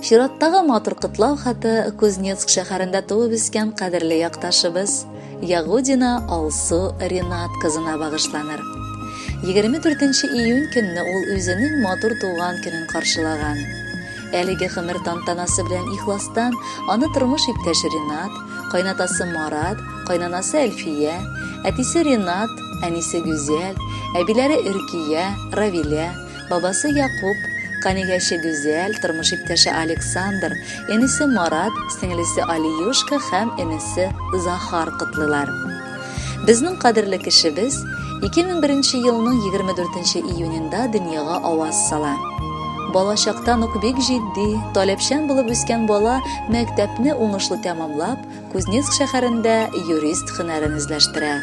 Чираттагы матур кытлау хаты Кузнецк шәһәрендә туып үскән кадерле якташыбыз Ягудина Алсу Ринат кызына багышланыр. 24 июнь көнне ул үзенең матур туган көнен каршылаган. Әлеге химер тантанасы белән ихластан аны тормыш иптәше Ринат, кайнатасы Марат, кайнанасы Әлфия, әтисе Ринат, әнисе Гүзәл, әбиләре Иркия, Равилә, бабасы Якуб, канигәше Гүзәл, тормыш иптәше Александр, әнисе Марат, сеңлесе Алиюшка һәм энесе Захар кытлылар. Безнең кадерле кешебез 2001 елның 24 июнендә дөньяга аваз сала. Балачактан ук бик җитди, таләпчән булып үскән бала мәктәпне уңышлы тәмамлап, Кузнецк шәһәрендә юрист һөнәрен үзләштерә.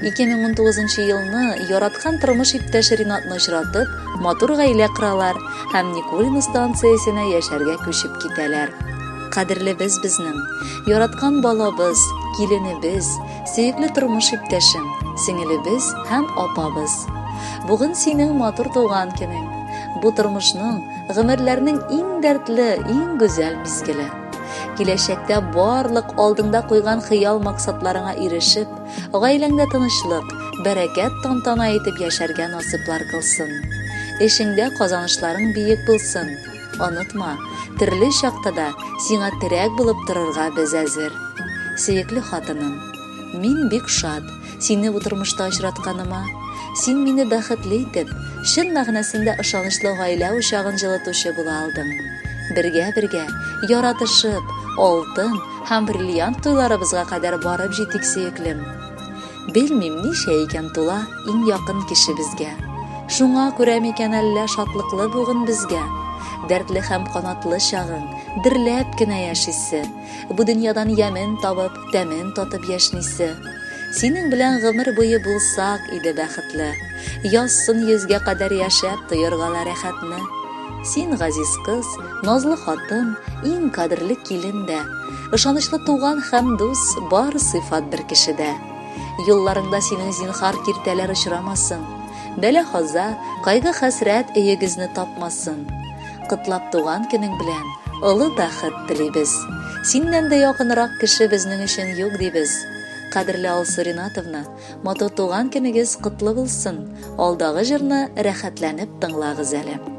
2019 елны яраткан тормыш иптәше Ринатны очратып, матур гаилә коралар һәм Никулин станциясенә яшәргә күчеп китәләр. Кадерлебез безнең, яраткан балабыз, киленебез, сөекле тормыш иптәшем, сеңелебез һәм апабыз. Бүген синең матур туган көнең. Бу тормышның, гомерләрнең иң дәртле, иң гүзәл мизгеле. Киләчәктә барлык алдыңда куйган хыял максатларыңа ирешеп, гаиләңдә тынычлык, бәрәкәт тантана итеп яшәргә насыйплар кылсын. Эшеңдә казанышларың биек булсын. Онытма, төрле чакта да сиңа терәк булып торырга без әзер. Сөекле хатыным, мин бик шат сине бу тормышта очратканыма. Син мине бәхетле итеп, чын мәгънәсендә ышанычлы гаилә учагын җылытучы була алдың. Бергә-бергә, яратышып, алтын һәм бриллиант туйларыбызга кадәр барып җитик сөеклем. Белмим ничә икән тула иң якын кешебезгә. Шуңа күрә микән әллә шатлыклы бүген безгә. Дәртле һәм канатлы чагың, дөрләп кенә яшисе. Бу дөньядан ямен табып, тәмен татып яшнисе. Синең белән гомер буе булсак иде бәхетле. Язсын йөзгә кадәр яшәп тоерга рәхәтне. Син газиз кыз, назлы хатын, иң кадерле килен дә. Ышанычлы туган һәм дус бар сыйфат бер кешедә. Юлларыңда синең зинһар киртәләр очрамасын. Бәла-хаза, кайгы-хәсрәт өегезне тапмасын. Кытлап туган көнең белән олы бәхет телибез. Синнән дә якынрак кеше безнең өчен юк дибез. Кадерле Алсу Ринатовна, матур туган көнегез кутлы булсын. Алдагы җырны рәхәтләнеп тыңлагыз әле.